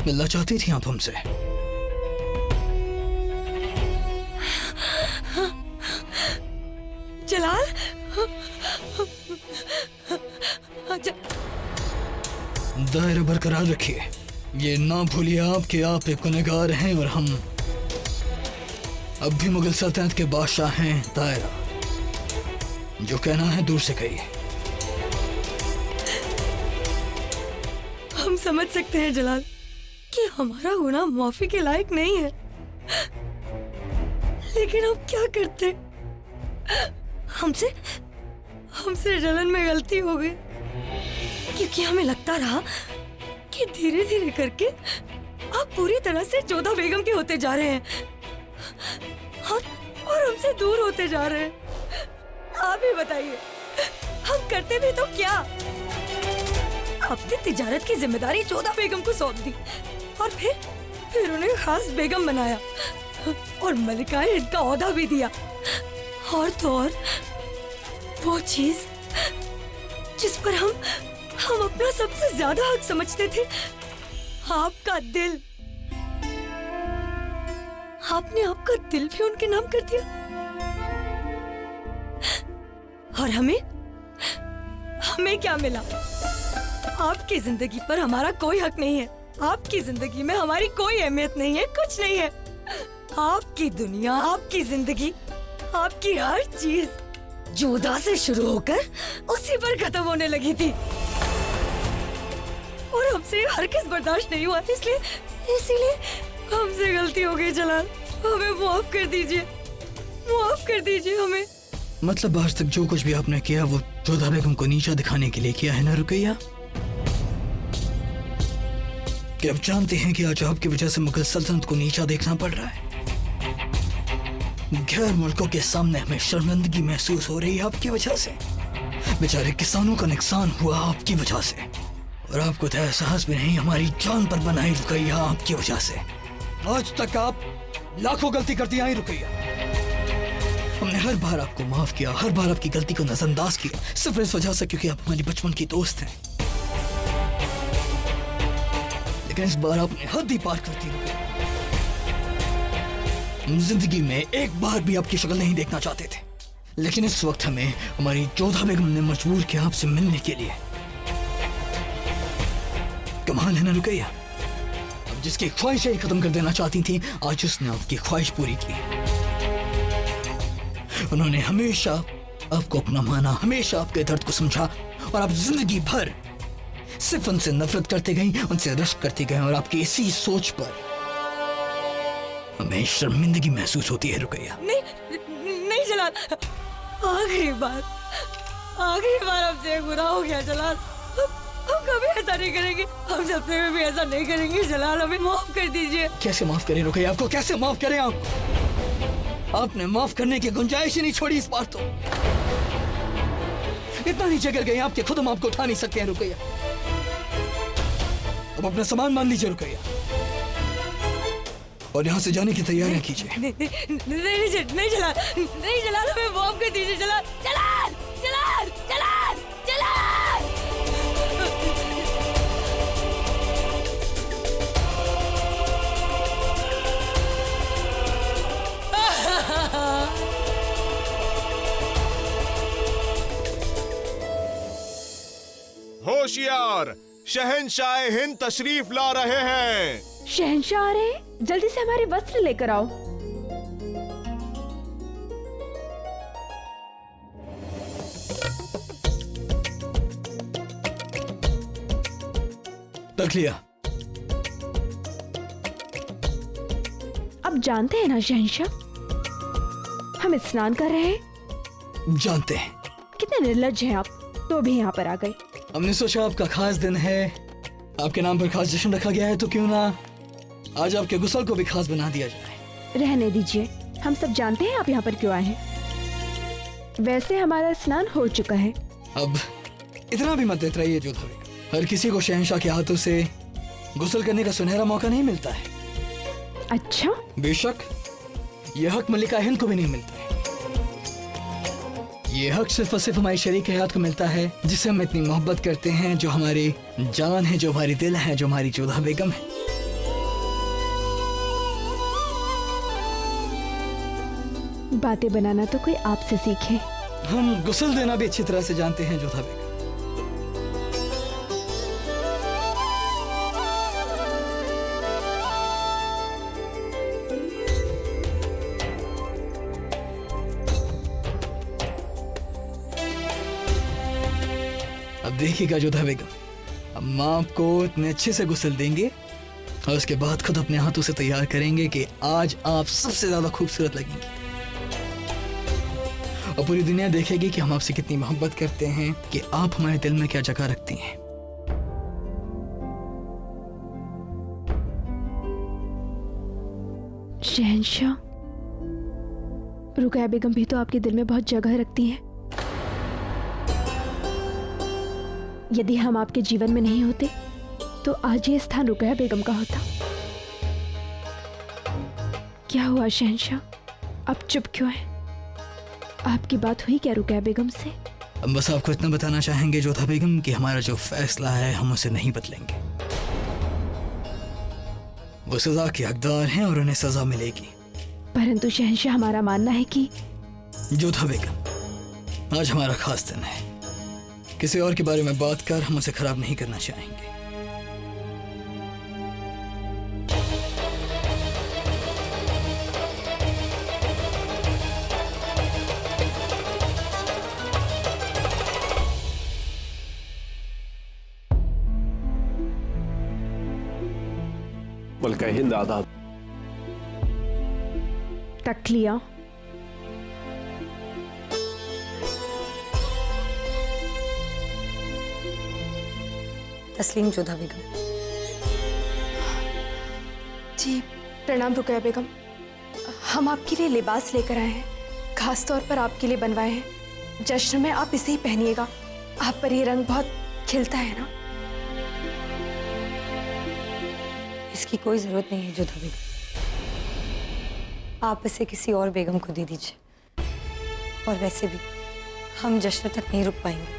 मिलना चाहती थी आप हमसे? जलाल, दायरा बरकरार रखिए। ये ना भूलिए आप कि आप एक गुनहगार हैं और हम अब भी मुगल सल्तनत के बादशाह हैं। दायरा, जो कहना है दूर से कहिए। हम समझ सकते हैं जलाल कि हमारा गुनाह माफी के लायक नहीं है, लेकिन हम क्या करते? हमसे हमसे जलन में गलती हो गई, क्योंकि हमें लगता रहा कि धीरे धीरे करके आप पूरी तरह से जोधा बेगम के होते जा रहे हैं और हमसे दूर होते जा रहे हैं। आप ही बताइए, हम करते भी तो क्या? आपने तिजारत की जिम्मेदारी जोधा बेगम को सौंप दी और फिर उन्हें खास बेगम बनाया और मलिकाए इनका ओहदा भी दिया। और तो और वो चीज जिस पर हम अपना सबसे ज्यादा हक समझते थे, आपका दिल। आपने आपका दिल भी उनके नाम कर दिया। और हमें क्या मिला? आपकी जिंदगी पर हमारा कोई हक नहीं है, आपकी जिंदगी में हमारी कोई अहमियत नहीं है, कुछ नहीं है। आपकी दुनिया, आपकी जिंदगी, आपकी हर चीज जोधा से शुरू होकर उसी पर खत्म होने लगी थी और हमसे हरगिज़ बर्दाश्त नहीं हुआ। इसीलिए हमसे गलती हो गई जलाल, हमें माफ कर दीजिए, माफ कर दीजिए हमें। मतलब आज तक जो कुछ भी आपने किया वो जोधा बेगम को नीचा दिखाने के लिए किया है ना रुकैया? कि आप जानते हैं कि आज आपकी वजह से मुगल सल्तनत को नीचा देखना पड़ रहा है। गैर मुल्कों के सामने हमें शर्मिंदगी महसूस हो रही है आपकी वजह से। बेचारे किसानों का नुकसान हुआ आपकी वजह से, और आपको तो एहसास भी नहीं हमारी जान पर बनाई रुकैया आपकी वजह से। आज तक आप लाखों गलती करती आई रुकैया। हमने हर बार आपको माफ किया, हर बार आपकी गलती को नजरअंदाज किया, सिर्फ इस वजह से क्योंकि आप हमारी बचपन की दोस्त हैं। लेकिन इस बार आपने हद ही पार करती रुकैया। हम जिंदगी में एक बार भी आपकी शक्ल नहीं देखना चाहते थे, लेकिन इस वक्त हमें हमारी जोधा बेगम ने मजबूर किया आपसे मिलने के लिए। कमाल है ना रुकैया, अब जिसकी ख्वाहिशें ही खत्म कर देना चाहती थी, आज उसने आपकी ख्वाहिश पूरी की। उन्होंने हमेशा आपको अपना माना, हमेशा आपके दर्द को समझा, और आप जिंदगी भर सिर्फ उनसे नफरत करते गई, उनसे रश्क करते गए, और आपकी इसी सोच पर हमें शर्मिंदगी महसूस होती है रुकैया। नहीं जलाल, आखिरी बार हमसे गुनाह हो गया जलाल। हम कभी ऐसा नहीं करेंगे, हम सपने में भी ऐसा नहीं करेंगे जलाल, हमें माफ कर दीजिए। कैसे माफ करें रुकैया आपको, कैसे माफ करें आपने माफ करने की गुंजाइश ही नहीं छोड़ी इस बार तो। इतना नीचे गिर गए आपके खुद हम आपको उठा नहीं सकते हैं रुकैया। अब अपना सामान मान लीजिए रुकैया और यहाँ से जाने की तैयारियां कीजिए। नहीं जलाल, हमें माफ कर दीजिए जलाल, जलाल, जलाल, जलाल, जलाल। होशियार, शहंशाह हिंद तशरीफ ला रहे हैं। शहंशाह आ रहे हैं, जल्दी से हमारे वस्त्र लेकर आओ। रख लिया। अब जानते हैं ना शहंशाह, हम स्नान कर रहे हैं। जानते हैं। कितने निर्लज्ज हैं आप, तो भी यहाँ पर आ गए। हमने सोचा आपका खास दिन है, आपके नाम पर खास जश्न रखा गया है, तो क्यों ना आज आपके गुस्ल को भी खास बना दिया जाए। रहने दीजिए, हम सब जानते हैं आप यहाँ पर क्यों आए हैं। वैसे हमारा स्नान हो चुका है। अब इतना भी मत देते रहिए जोधा बेगम, हर किसी को शहंशाह के हाथों से गुस्ल करने का सुनहरा मौका नहीं मिलता है। अच्छा, बेशक ये हक मलिका हिंद को भी नहीं मिलता है। ये हक सिर्फ और सिर्फ हमारी शरीक हयात को मिलता है, जिससे हम इतनी मोहब्बत करते हैं, जो हमारी जान है, जो हमारी दिल है, जो हमारी जोधा बेगम है। बातें बनाना तो कोई आपसे सीखे। हम गुस्ल देना भी अच्छी तरह से जानते हैं जोधा बेगम। अब देखिएगा जोधा बेगम, अब माँ आपको इतने अच्छे से गुस्ल देंगे और उसके बाद खुद अपने हाथों से तैयार करेंगे कि आज आप सबसे ज्यादा खूबसूरत लगेंगी और पूरी दुनिया देखेगी कि हम आपसे कितनी मोहब्बत करते हैं, कि आप हमारे दिल में क्या जगह रखती हैं। शहंशाह, रुकैया बेगम भी तो आपके दिल में बहुत जगह रखती हैं। यदि हम आपके जीवन में नहीं होते तो आज ये स्थान रुकैया बेगम का होता। क्या हुआ शहंशाह, आप चुप क्यों हैं? आपकी बात हुई क्या रुकैया बेगम से? अब बस आपको इतना बताना चाहेंगे जोधा बेगम कि हमारा जो फैसला है हम उसे नहीं बदलेंगे। वो सजा के हकदार हैं और उन्हें सजा मिलेगी। परंतु शहंशाह, हमारा मानना है कि जोधा बेगम, आज हमारा खास दिन है। किसी और के बारे में बात कर हम उसे खराब नहीं करना चाहेंगे। मलिका हिंद आदाब। तकलिया, तस्लीम जोधा बेगम। जी प्रणाम रुकैया बेगम। हम आपके लिए लिबास लेकर आए हैं, खास तौर पर आपके लिए बनवाए हैं। जश्न में आप इसे ही पहनिएगा, आप पर ये रंग बहुत खिलता है ना। इसकी कोई जरूरत नहीं है जोधा बेगम, आप इसे किसी और बेगम को दे दीजिए। और वैसे भी हम जश्न तक नहीं रुक पाएंगे।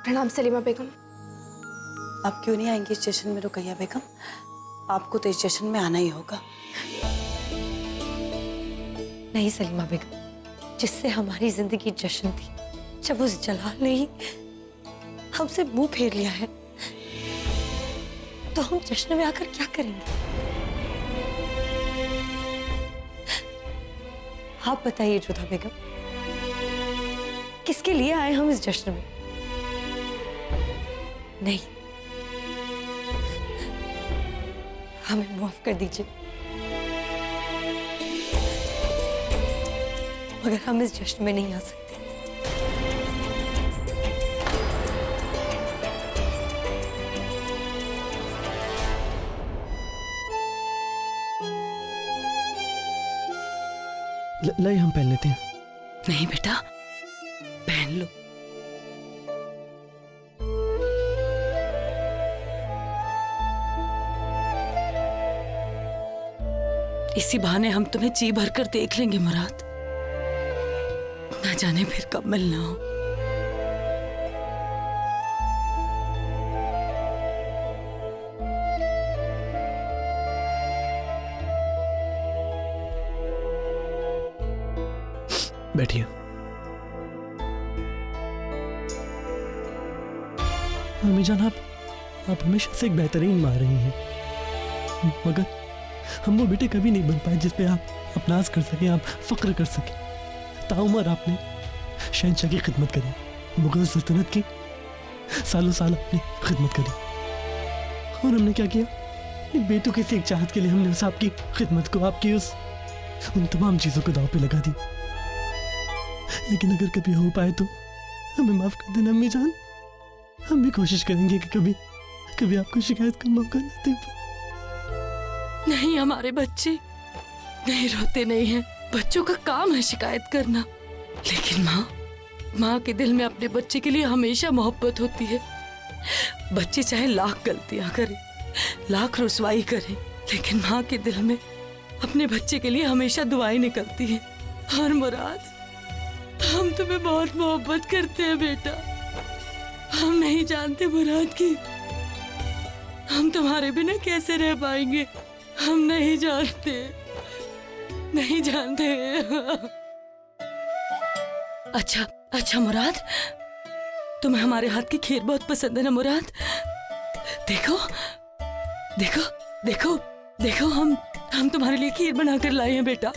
प्रणाम सलीमा बेगम। आप क्यों नहीं आएंगी इस जश्न में रुकैया बेगम? आपको तो इस जश्न में आना ही होगा। नहीं सलीमा बेगम, जिससे हमारी जिंदगी जश्न थी, जब उस जलाल ने ही हमसे मुंह फेर लिया है, तो हम जश्न में आकर क्या करेंगे? आप बताइए जोधा बेगम, किसके लिए आए हम इस जश्न में? नहीं, हमें माफ कर दीजिए, मगर हम इस जश्न में नहीं आ सकते। लाई हम पहन लेते हैं। नहीं बेटा, पहन लो। इसी बहाने हम तुम्हें जी भर कर देख लेंगे मुराद। ना जाने फिर कब मिलना हो। बैठिए। अम्मी जान, आप हमेशा से एक बेहतरीन माँ रही हैं, मगर हम वो बेटे कभी नहीं बन पाए जिस पे आप नाज कर सकें, आप फख्र कर सकें। ताउमर आपने शहंशाह की खिदमत करी, मुगल सल्तनत की सालों साल आपने खिदमत करी, और हमने क्या किया? अपने बेटों की एक चाहत के लिए हमने उस आपकी खिदमत को, आपकी उन तमाम चीज़ों को दांव पे लगा दी। लेकिन अगर कभी हो पाए तो हमें माफ कर देना अम्मी जान। हम भी कोशिश करेंगे कि कभी आपको शिकायत का मौका न दे। नहीं, हमारे बच्चे नहीं रोते नहीं हैं। बच्चों का काम है शिकायत करना, लेकिन माँ के दिल में अपने बच्चे के लिए हमेशा मोहब्बत होती है। बच्चे चाहे लाख गलतियां करें, लाख रुसवाई करें, लेकिन माँ के दिल में अपने बच्चे के लिए हमेशा दुआएं निकलती हैं। और मुराद, हम तुम्हें बहुत मोहब्बत करते हैं बेटा। हम नहीं जानते मुराद की हम तुम्हारे बिना कैसे रह पाएंगे। हम नहीं जानते, नहीं जानते। अच्छा मुराद, तुम्हें हमारे हाथ की खीर बहुत पसंद है ना मुराद? देखो देखो देखो देखो, हम तुम्हारे लिए खीर बनाकर लाए हैं बेटा।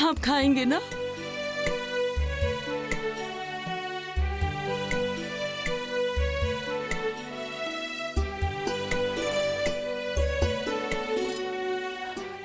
आप खाएंगे ना?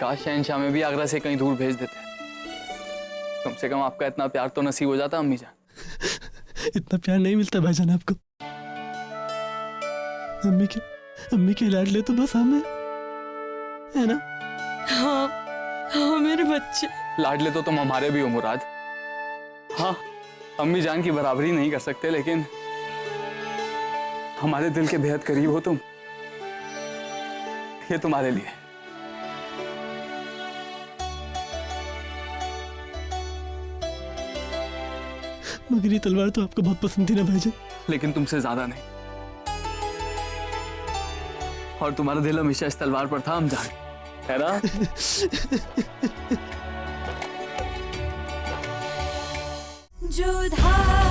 काश शहनशाह में भी आगरा से कहीं दूर भेज देते। कम से कम आपका इतना प्यार तो नसीब हो जाता अम्मी जान। इतना प्यार नहीं मिलता भाईजान आपको। अम्मी के लाडले तो बस हमें, है ना? हाँ मेरे बच्चे। लाडले तो तुम हमारे भी हो मुराद। हाँ, अम्मी जान की बराबरी नहीं कर सकते, लेकिन हमारे दिल के बेहद करीब हो तुम। ये तुम्हारे लिए। मगर ये तलवार तो आपको बहुत पसंद थी ना भाईजान? लेकिन तुमसे ज्यादा नहीं। और तुम्हारा दिल हमेशा इस तलवार पर था हम जान, है ना? जो धार